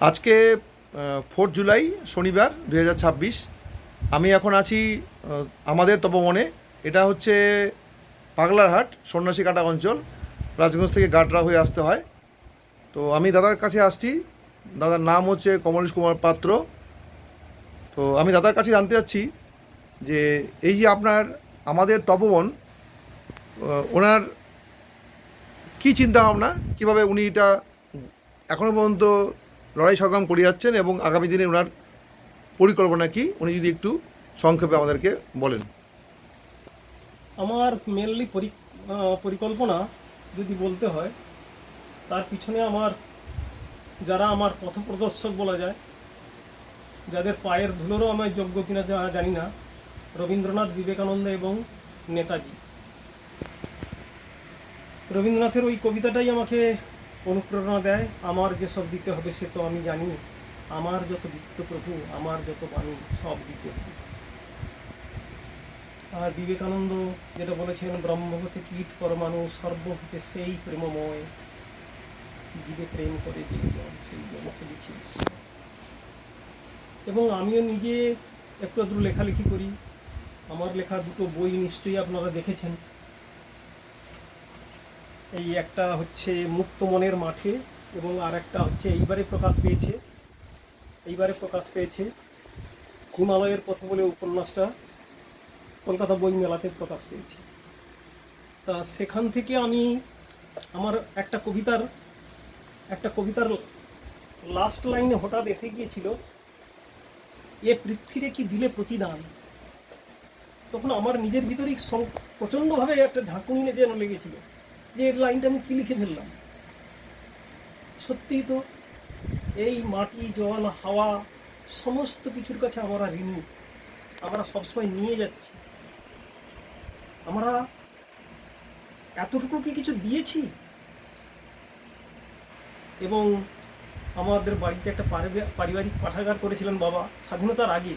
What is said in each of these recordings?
আজকে 4 জুলাই শনিবার 2026। আমি এখন আছি আমাদের তপবনে। এটা হচ্ছে পাগলারহাট সন্ন্যাসীকাটা অঞ্চল। রাজগঞ্জ থেকে গাটরা হয়ে আসতে হয়। তো আমি দাদার কাছে আসছি। দাদার নাম হচ্ছে কমলেশ কুমার পাত্র। তো আমি দাদার কাছে জানতে চাচ্ছি যে এই যে আপনার আমাদের তপবন, ওনার কী চিন্তাভাবনা, কীভাবে উনি এটা এখনও পর্যন্ত লড়াই সংগ্রাম করে যাচ্ছেন এবং আগামী দিনে ওনার পরিকল্পনা কি, উনি যদি একটু সংক্ষেপে আমাদেরকে বলেন। আমার মেনলি পরিকল্পনা যদি বলতে হয়, তার পিছনে যারা আমার পথপ্রদর্শক বলা যায়, যাদের পায়ের ধুলোরও আমি যোগ্য কিনা জানি না, রবীন্দ্রনাথ, বিবেকানন্দ এবং নেতাজি। রবীন্দ্রনাথের ওই কবিতাটাই আমাকে অনুপ্রেরণা দেয়। আমার যেসব দিতে হবে সে তো আমি জানি, আমার যত দিত্য প্রভু, আমার যত বাণী সব দিতে হবে। আর বিবেকানন্দ যেটা বলেছেন, ব্রহ্ম হতে কীট পরমাণু, সর্ব হতে সেই প্রেমময়, জীবে প্রেম করে জীবন সেই জন সে লিখে। এবং আমিও নিজে একটু আধটু লেখালেখি করি। আমার লেখা দুটো বই নিশ্চয়ই আপনারা দেখেছেন। এই একটা হচ্ছে মুক্ত মনের মাঠে, এবং আর একটা হচ্ছে এইবারে প্রকাশ পেয়েছে হিমালয়ের পথ বলে উপন্যাসটা কলকাতা বই মেলাতে প্রকাশ পেয়েছে। তা সেখান থেকে আমি আমার একটা কবিতার লাস্ট লাইনে হঠাৎ এসে গিয়েছিল, এ পৃথ্বীরে কি দিলে প্রতিদান। তখন আমার নিজের ভিতরেই প্রচণ্ডভাবে একটা ঝাঁকুনি যেন লেগেছিল যে এর লাইনটা আমি কী লিখে ফেললাম। সত্যিই তো এই মাটি, জল, হাওয়া সমস্ত কিছুর কাছে আমরা ঋণী। আমরা সবসময় নিয়ে যাচ্ছি। আমরা এতটুকু কি কিছু দিয়েছি? এবং আমাদের বাড়িতে একটা পারিবারিক পাঠাগার করেছিলেন বাবা স্বাধীনতার আগে।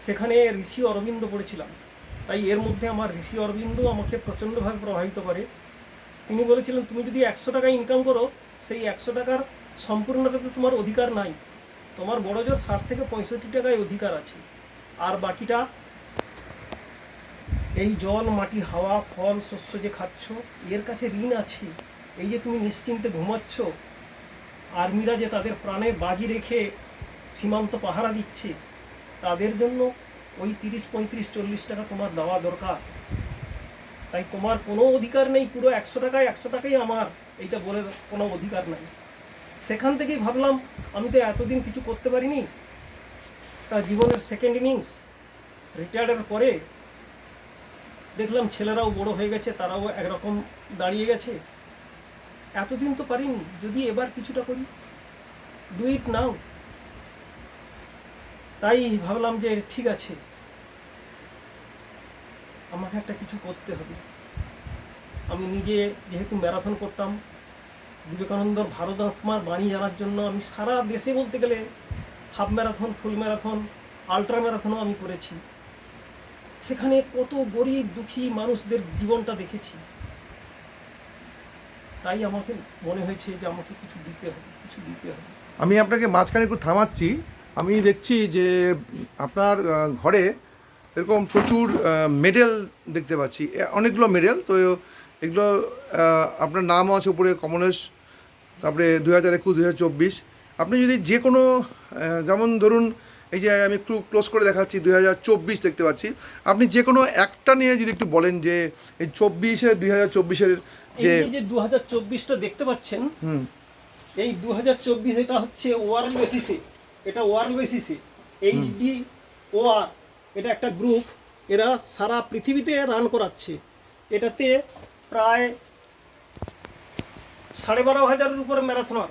সেখানে ঋষি অরবিন্দ পড়েছিলাম। তাই এর মধ্যে আমার ঋষি অরবিন্দ আমাকে প্রচণ্ডভাবে প্রভাবিত করে। তিনি বলেছিলেন, তুমি যদি 100 টাকা ইনকাম করো, সেই 100 টাকার সম্পূর্ণটাতে তোমার অধিকার নাই। তোমার বড় জোর 60 থেকে 65 টাকায় অধিকার আছে। আর বাকিটা এই জল, মাটি, হাওয়া, ফল, শস্য যে খাচ্ছ, এর কাছে ঋণ আছে। এই যে তুমি নিশ্চিন্তে ঘুমাচ্ছ, আর্মিরা যে তাদের প্রাণের বাজি রেখে সীমান্ত পাহারা দিচ্ছে, তাদের জন্য ওই 30, 35, 40 টাকা তোমার দেওয়া দরকার। তাই তোমার কোনো অধিকার নেই পুরো 100 টাকাই আমার, এইটা বলে কোনো অধিকার নাই। সেখান থেকেই ভাবলাম, আমি তো এতদিন কিছু করতে পারিনি। তা জীবনের সেকেন্ড ইনিংস রিটায়ার্ডের পরে দেখলাম ছেলেরাও বড় হয়ে গেছে, তারাও একরকম দাঁড়িয়ে গেছে। এতদিন তো পারিনি, যদি এবার কিছুটা করি, ডু ইট নাও। তাই ভাবলাম যে ঠিক আছে, আমাকে একটা কিছু করতে হবে। আমি নিজে যেহেতু ম্যারাথন করতাম, বিবেকানন্দর ভারত আত্মার বাণী জানার জন্য আমি সারা দেশে বলতে গেলে half marathon, full marathon, ultra ম্যারাথনও আমি করেছি। সেখানে কত গরিব দুঃখী মানুষদের জীবনটা দেখেছি। তাই আমাকে মনে হয়েছে যে আমাকে কিছু দিতে হবে। আমি আপনাকে মাঝখানে একটু থামাচ্ছি। আমি দেখছি যে আপনার ঘরে এরকম প্রচুর মেডেল দেখতে পাচ্ছি, অনেকগুলো মেডেল। তো এগুলো আপনার নামও আছে উপরে, কমলেশ, তারপরে 2021, 2024। আপনি যদি যে কোনো যেমন ধরুন, এই যে আমি একটু ক্লোজ করে দেখাচ্ছি, 2024 দেখতে পাচ্ছি। আপনি যে কোনো একটা নিয়ে যদি একটু বলেন যে এই 2024-এর যে 2024টা দেখতে পাচ্ছেন, এই 2024 এটা হচ্ছে ওয়ার্ল্ড বেসিসে HDOR, এটা একটা গ্রুপ, এরা সারা পৃথিবীতে রান করাচ্ছে। এটাতে প্রায় 12,500-এর উপরে ম্যারাথনার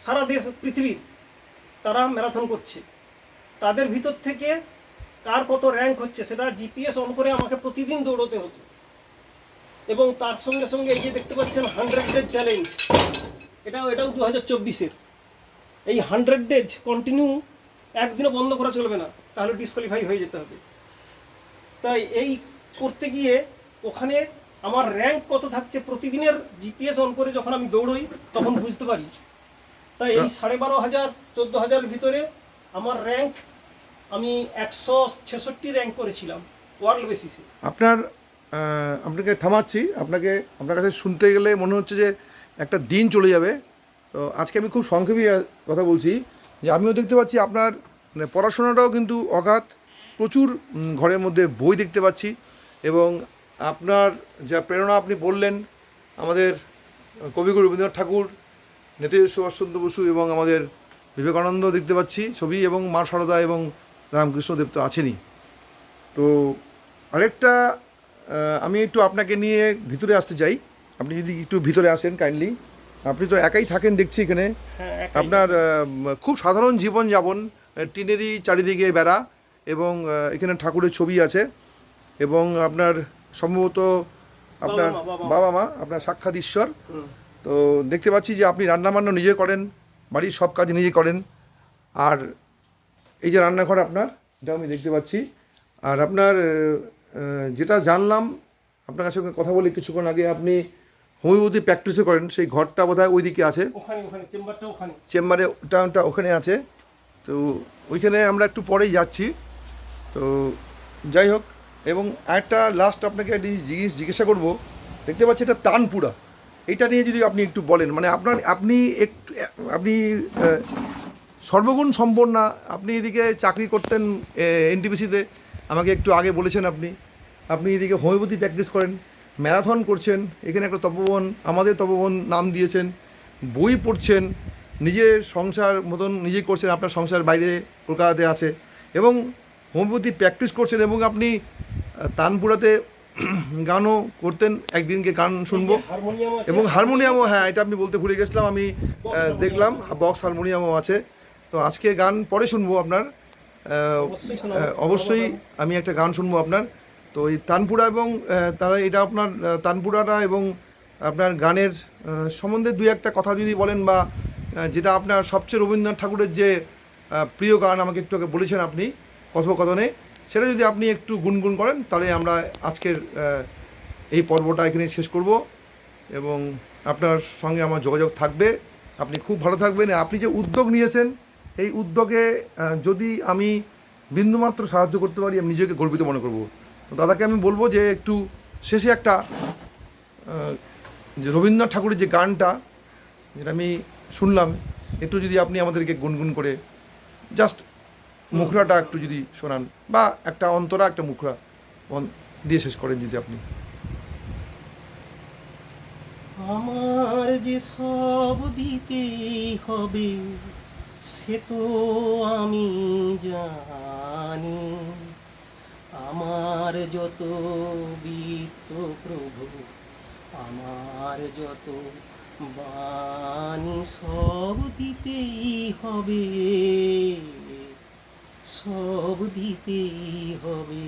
সারা দেশ পৃথিবীর তারা ম্যারাথন করছে। তাদের ভিতর থেকে কার কত র্যাঙ্ক হচ্ছে সেটা GPS অন করে আমাকে প্রতিদিন দৌড়তে হতো। এবং তার সঙ্গে সঙ্গে এই যে দেখতে পাচ্ছেন 100 ডেজ চ্যালেঞ্জ, এটাও 2024-এর। এই 100 ডেজ কন্টিনিউ একদিনও বন্ধ করা চলবে না, তাহলে ডিসকোয়ালিফাই হয়ে যেতে হবে। তাই এই করতে গিয়ে ওখানে আমার র্যাঙ্ক কত থাকছে প্রতিদিনের GPS অন করে যখন আমি দৌড়ই তখন বুঝতে পারি। তাই এই 12,500 14,000 ভিতরে আমার র্যাঙ্ক আমি 166 র্যাঙ্ক করেছিলাম ওয়ার্ল্ড বেসিসে। আপনাকে থামাচ্ছি। আপনার কাছে শুনতে গেলে মনে হচ্ছে যে একটা দিন চলে যাবে। তো আজকে আমি খুব সংক্ষেপে কথা বলছি যে আমিও দেখতে পাচ্ছি আপনার মানে পড়াশোনাটাও কিন্তু অগাধ, প্রচুর ঘরের মধ্যে বই দেখতে পাচ্ছি, এবং আপনার যা প্রেরণা আপনি বললেন, আমাদের কবিগুরু রবীন্দ্রনাথ ঠাকুর, নেতাজি সুভাষচন্দ্র বসু এবং আমাদের বিবেকানন্দ দেখতে পাচ্ছি ছবি, এবং মা সারদা এবং রামকৃষ্ণদেব তো আছেনই। তো আরেকটা আমি একটু আপনাকে নিয়ে ভিতরে আসতে চাই। আপনি যদি একটু ভিতরে আসেন কাইন্ডলি। আপনি তো একাই থাকেন দেখছি এখানে। হ্যাঁ, আপনার খুব সাধারণ জীবনযাপন, টিনেরই চারিদিকে বেড়া, এবং এখানে ঠাকুরের ছবি আছে, এবং আপনার সম্ভবত আপনার বাবা মা আপনার সাক্ষাৎ ঈশ্বর। তো দেখতে পাচ্ছি যে আপনি রান্নাবান্না নিজে করেন, বাড়ির সব কাজ নিজে করেন, আর এই যে রান্নাঘর আপনার, এটাও আমি দেখতে পাচ্ছি। আর আপনার যেটা জানলাম আপনার কাছে কথা বলে কিছুক্ষণ আগে, আপনি হোমিওপ্যাথি প্র্যাকটিসও করেন। সেই ঘরটা বোধহয় ওইদিকে আছে, চেম্বারে ওটা ওখানে আছে। তো ওইখানে আমরা একটু পরেই যাচ্ছি। তো যাই হোক, এবং একটা লাস্ট আপনাকে একটি জিজ্ঞাসা করব। দেখতে পাচ্ছি এটা তানপুরা, এইটা নিয়ে যদি আপনি একটু বলেন। মানে আপনি সর্বগুণ সম্পন্না। আপনি এদিকে চাকরি করতেন এনটিপিসিতে, আমাকে একটু আগে বলেছেন। আপনি এদিকে হোমিওপ্যাথি প্র্যাকটিস করেন, ম্যারাথন করছেন, এখানে একটা তপবন, আমাদের তপবন নাম দিয়েছেন, বই পড়ছেন, নিজের সংসার মতন নিজেই করছেন, আপনার সংসার বাইরে কলকাতাতে আছে, এবং হোমিওপ্যাথি প্র্যাকটিস করছেন, এবং আপনি তানপুরাতে গানও করতেন। একদিনকে গান শুনবো, এবং হারমোনিয়ামও, হ্যাঁ এটা আমি বলতে ভুলে গেছিলাম, আমি দেখলাম বক্স হারমোনিয়ামও আছে। তো আজকে গান পরে শুনবো আপনার, অবশ্যই আমি একটা গান শুনবো আপনার। তো এই তানপুরা এবং তারা এটা আপনার তানপুরাটা এবং আপনার গানের সম্বন্ধে দুই একটা কথা যদি বলেন, বা যেটা আপনার সবচেয়ে রবীন্দ্রনাথ ঠাকুরের যে প্রিয় গান আমাকে একটু আগে বলেছেন আপনি কথোপকথনে, সেটা যদি আপনি একটু গুনগুন করেন, তাহলে আমরা আজকের এই পর্বটা এখানে শেষ করব, এবং আপনার সঙ্গে আমার যোগাযোগ থাকবে। আপনি খুব ভালো থাকবেন। আপনি যে উদ্যোগ নিয়েছেন, এই উদ্যোগে যদি আমি বিন্দুমাত্র সাহায্য করতে পারি, আমি নিজেকে গর্বিত মনে করব। দাদাকে আমি বলবো যে একটু শেষে একটা যে রবীন্দ্রনাথ ঠাকুরের যে গানটা যেটা আমি শুনলাম, একটু যদি আপনি আমাদেরকে গুনগুন করে জাস্ট মুখরাটা একটু যদি শোনান, বা একটা অন্তরা একটা মুখরা দিয়ে শেষ করেন যদি আপনি। আমার যে সব দিতেই হবে সে তো আমি জানি, আমার যত বিত্ত প্রভু, আমার যত বাণী, সব দিতেই হবে, সব দিতেই হবে।